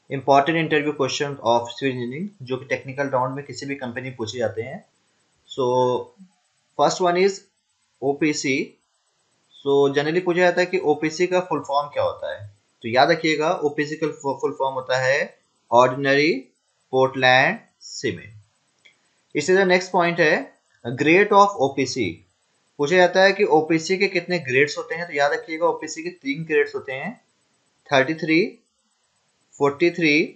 Important interview question of civil engineering जो कि technical round में किसी भी कंपनी पूछे जाते हैं। So first one is OPC. So generally पूछा जाता है कि ओपीसी का फुल फॉर्म क्या होता है। तो याद रखिएगा ओपीसी का फुल फॉर्म होता है ऑर्डिनरी पोर्टलैंड सीमेंट। इसी तरह नेक्स्ट पॉइंट है ग्रेड ऑफ ओपीसी। पूछा जाता है कि ओपीसी के कितने ग्रेड्स होते हैं। तो याद रखिएगा ओपीसी के 3 ग्रेड्स होते हैं, 33, 43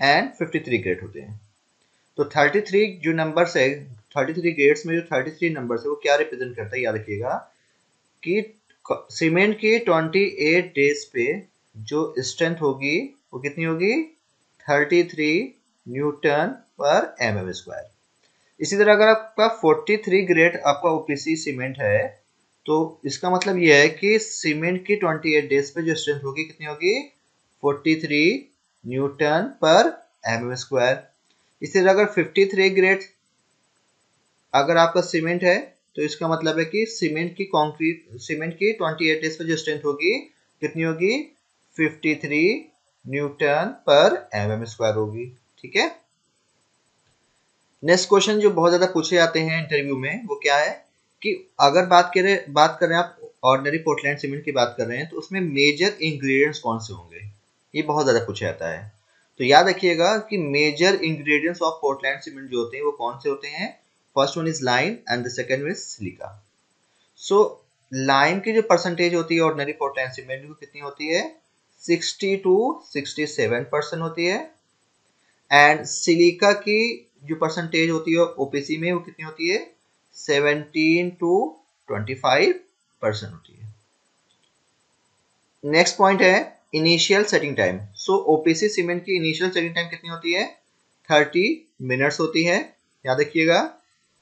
एंड 53 ग्रेड होते हैं। तो 33 जो नंबर्स है, 33 ग्रेड्स में जो 33 नंबर्स है वो क्या रिप्रेजेंट करता है। याद रखिएगा कि सीमेंट की 28 डेज पे जो स्ट्रेंथ होगी वो कितनी होगी, 33 न्यूटन पर एमएम स्क्वायर। इसी तरह अगर आपका 43 ग्रेड आपका ओपीसी सीमेंट है तो इसका मतलब यह है कि सीमेंट की 28 डेज पे जो स्ट्रेंथ होगी कितनी होगी, 43 न्यूटन पर एमएम स्क्वायर। इसी तरह अगर 53 ग्रेड अगर आपका सीमेंट है तो इसका मतलब है कि सीमेंट की 28 डेज पर जो स्ट्रेंथ होगी कितनी होगी, 53 न्यूटन पर एमएम स्क्वायर होगी। ठीक है। नेक्स्ट क्वेश्चन जो बहुत ज्यादा पूछे जाते हैं इंटरव्यू में वो क्या है कि अगर बात कर रहे हैं आप ऑर्डिनरी पोर्टलैंड सीमेंट की बात कर रहे हैं तो उसमें मेजर इंग्रेडिएंट्स कौन से होंगे, ये बहुत ज्यादा पूछा जाता है। तो याद रखिएगा कि major ingredients of Portland cement जो होते हैं वो कौन से होते हैं। First one is lime and the second is silica. So lime की जो परसेंटेज होती है ऑर्डिनरी पोर्टलैंड सीमेंट की कितनी होती है, 60 to 67% होती है। एंड सिलिका की जो परसेंटेज होती है ओपीसी में वो कितनी होती है, 17 to 25% होती है। नेक्स्ट पॉइंट है इनिशियल सेटिंग टाइम। सो ओपीसी सीमेंट की इनिशियल सेटिंग टाइम कितनी होती है, 30 मिनट्स होती है। याद रखिएगा।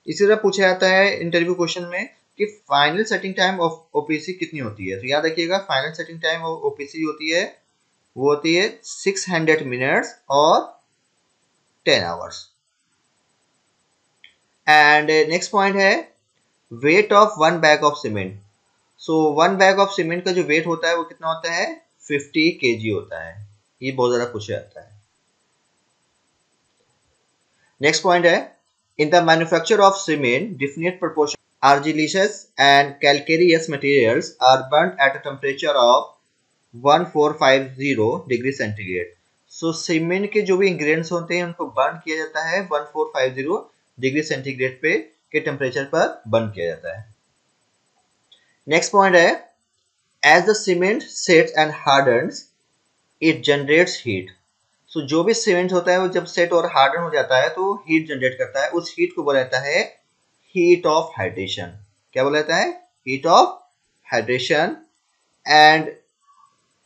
इसी तरह पूछा जाता है इंटरव्यू क्वेश्चन में कि final setting time of OPC कितनी होती है। तो याद रखिएगा final setting time of OPC होती है वो होती है 600 मिनट्स और 10 आवर्स। एंड नेक्स्ट पॉइंट है weight of one bag of cement. So one bag of cement का जो वेट होता है वो कितना होता है, 50 केजी होता है। ये बहुत ज्यादा पूछा जाता है। नेक्स्ट पॉइंट है in the manufacture of cement definite proportion argillaceous and calcareous materials are burnt at a temperature of 1450 degree centigrade. So cement के जो भी इंग्रेडिएंट्स होते हैं उनको बर्न किया जाता है 1450 डिग्री सेंटीग्रेड पे के टेम्परेचर पर बर्न किया जाता है। नेक्स्ट पॉइंट है as the cement sets and hardens it generates heat. So जो भी सीमेंट होता है वो जब सेट और हार्डन हो जाता है तो हीट जनरेट करता है। उस हीट को बोला जाता है हीट ऑफ हाइड्रेशन। क्या बोला जाता है, heat of hydration. And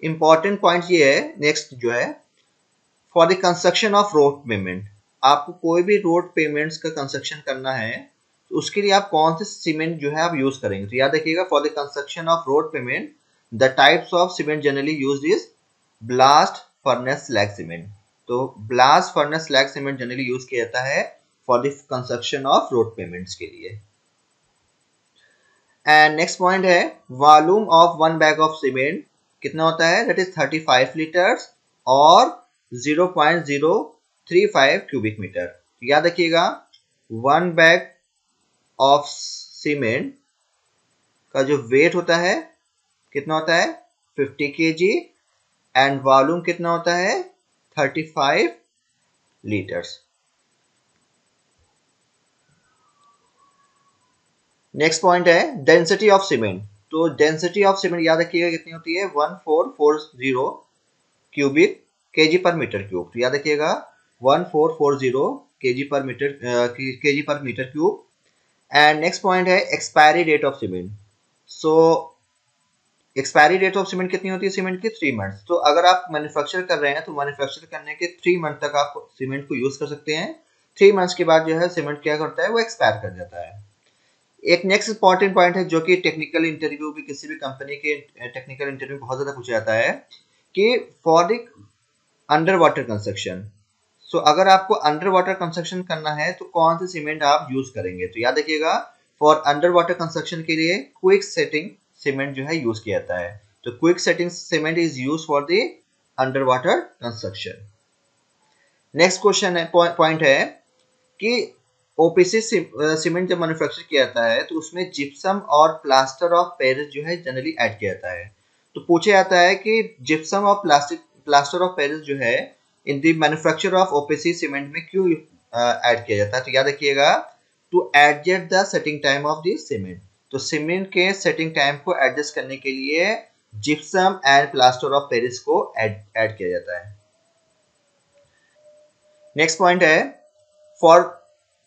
important point ये है नेक्स्ट जो है for the construction of road payment. आपको कोई भी रोड पेमेंट्स का कंस्ट्रक्शन करना है तो उसके लिए आप कौन से सीमेंट जो है आप यूज करेंगे। तो याद रखिएगा for the construction of road pavement the types of cement generally used is blast furnace slag cement. तो blast furnace slag cement generally use किया जाता है for the construction of road pavements के लिए। एंड नेक्स्ट पॉइंट है volume of one bag of cement कितना होता है, दैट इज 35 लीटर्स और 0.035 क्यूबिक मीटर। याद रखिएगा वन बैग ऑफ सीमेंट का जो वेट होता है कितना होता है, 50 केजी एंड वॉल्यूम कितना होता है, 35 लीटर्स। नेक्स्ट पॉइंट है डेंसिटी ऑफ सीमेंट। तो डेंसिटी ऑफ सीमेंट याद रखिएगा कितनी होती है, 1440 cubic KG per metre cube. तो याद रखिएगा 1440 KG per metre cube. And next point है expiry date of cement. So expiry date of cement कितनी होती है सीमेंट की, 3 मंथ्स। तो अगर आप मैन्युफैक्चर कर रहे हैं तो मैन्युफैक्चर करने के 3 मंथ तक आप सीमेंट को यूज कर सकते हैं। 3 मंथ्स के बाद जो है सीमेंट क्या करता है वो एक्सपायर कर जाता है। एक नेक्स्ट इंपॉर्टेंट पॉइंट है जो कि टेक्निकल इंटरव्यू भी किसी भी कंपनी के टेक्निकल इंटरव्यू बहुत ज्यादा पूछा जाता है कि for the under water construction. So अगर आपको अंडर वाटर कंस्ट्रक्शन करना है तो कौन सी सीमेंट आप यूज करेंगे। तो याद रखिएगा फॉर अंडर वाटर कंस्ट्रक्शन के लिए क्विक सेटिंग सीमेंट जो है यूज किया जाता है। तो quick setting cement is use for the under water construction. Next question है, पॉइंट है कि ओपीसी सीमेंट जब मैन्युफैक्चर किया जाता है तो उसमें जिप्सम और प्लास्टर ऑफ पेरिस जो है जनरली ऐड किया जाता है। तो पूछा जाता है कि जिप्सम और प्लास्टर ऑफ पेरिस जो है in the manufacture of OPC cement में क्यों ऐड किया जाता है। तो याद रखिएगा, to adjust the setting time of the cement. तो सीमेंट के सेटिंग टाइम को एडजस्ट करने के लिए gypsum and plaster of Paris को ऐड किया जाता है। नेक्स्ट पॉइंट है, for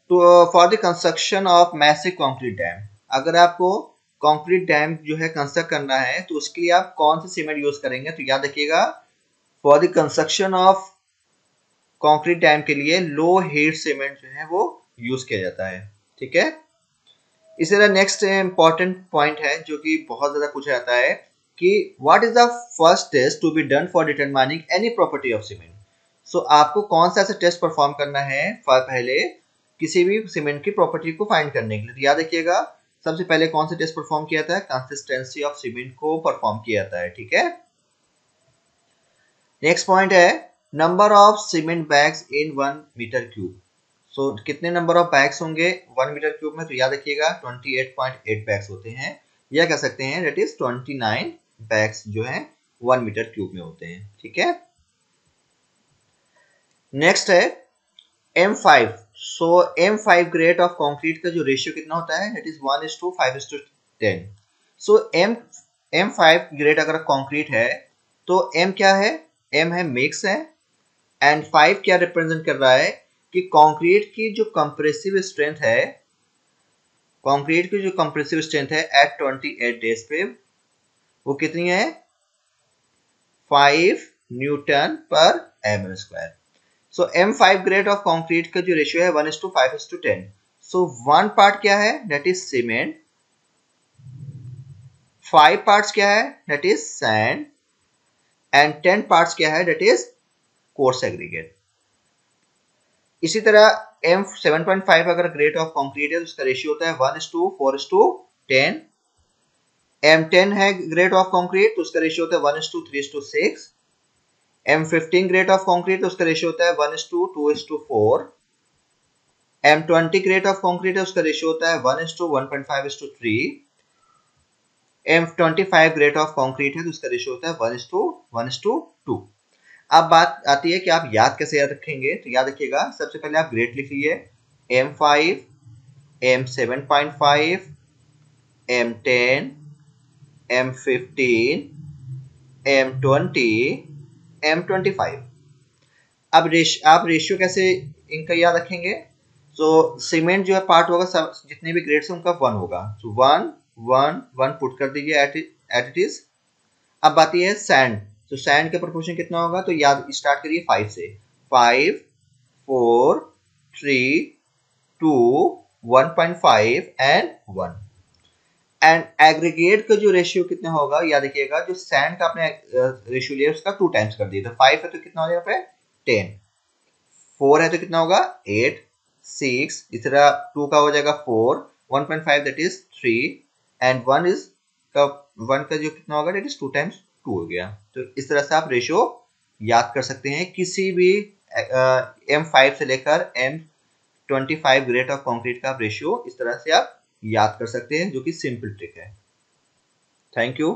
for the construction of massive concrete dam. अगर आपको कंक्रीट डैम जो है कंस्ट्रक्ट करना है तो उसके लिए आप कौन सा सीमेंट यूज करेंगे। तो याद रखिएगा, for the construction of concrete dam के लिए लो हीट सीमेंट जो है वो यूज किया जाता है। ठीक है। इसी तरह नेक्स्ट इंपॉर्टेंट पॉइंट है जो कि बहुत ज्यादा पूछा जाता है कि what is the first test to be done for determining any property of cement. So आपको कौन सा ऐसा टेस्ट परफॉर्म करना है पहले किसी भी सीमेंट की प्रॉपर्टी को फाइंड करने के लिए। तो याद रखिएगा, सबसे पहले कौन सा टेस्ट परफॉर्म किया जाता है, कंसिस्टेंसी ऑफ सीमेंट को परफॉर्म किया जाता है। ठीक है। नेक्स्ट पॉइंट है, number of cement bags in 1 metre cube. So कितने नंबर ऑफ बैग्स होंगे 1 मीटर क्यूब में। तो याद रखिएगा 28.8 बैग्स होते हैं, या कह सकते हैं दैट इज 29 बैग्स जो है 1 मीटर क्यूब में होते हैं। ठीक है। नेक्स्ट है M5। So M5 grade of concrete का जो रेशियो कितना होता है, that is 1:5:10। So M5 grade अगर कंक्रीट है तो M क्या है, M है मिक्स है, एंड 5 क्या रिप्रेजेंट कर रहा है कि कंक्रीट की जो कंप्रेसिव स्ट्रेंथ है, कंक्रीट की जो कंप्रेसिव स्ट्रेंथ है एट 28 डेज पे वो कितनी है, 5 न्यूटन पर m square. So M5 grade of concrete का जो रेशियो है 1:5:10। सो 1 पार्ट क्या है, दैट इज सीमेंट, 5 पार्ट्स क्या है, that is sand, and 10 parts क्या है, दैट इज कोर्स एग्रीगेट। इसी तरह M7.5 अगर ग्रेड ऑफ कंक्रीट है तो उसका रेशियो होता है 1:4:10। M10 है ग्रेड ऑफ कंक्रीट तो उसका रेशियो होता है 1:3:6। M15 ग्रेड ऑफ कंक्रीट तो उसका रेशियो होता है 1:2:4। M20 ग्रेड ऑफ कंक्रीट है उसका रेशियो होता है 1:1.5:3। M25 ग्रेड ऑफ कंक्रीट है तो उसका रेशियो होता है 1:1:2। अब बात आती है कि आप याद कैसे याद रखेंगे। तो याद रखिएगा, सबसे पहले आप ग्रेड लिख लीजिए, M5, M7.5, M10, M15, M20, M25। अब आप रेशियो कैसे इनका याद रखेंगे। तो सीमेंट जो है पार्ट होगा, सब जितने भी ग्रेड्स हैं उनका 1 होगा। तो 1 1 1 पुट कर दीजिए एट इट इज। अब बात ये है सैंड। तो सैंड का प्रोपोर्शन कितना होगा, तो याद स्टार्ट करिए 5 से, 5 4 3 2 1.5 एंड 1। एंड एग्रीगेट का जो रेशियो कितना होगा, याद रखिएगा, जो सैंड का आपने रेशियो लिया उसका 2 टाइम्स कर दिया। तो 5 है तो कितना हो जाएगा, 10, 4 है तो कितना होगा 8, 6, इस तरह 2 का हो जाएगा 4, 1.5 दैट इज 3, एंड 1 इज का 1 का जो कितना होगा दैट इज 2 टाइम्स 2 हो गया। तो इस तरह से आप रेशियो याद कर सकते हैं किसी भी M5 से लेकर M25 ग्रेड ऑफ कंक्रीट का रेशियो इस तरह से आप याद कर सकते हैं, जो कि सिंपल ट्रिक है। Thank you.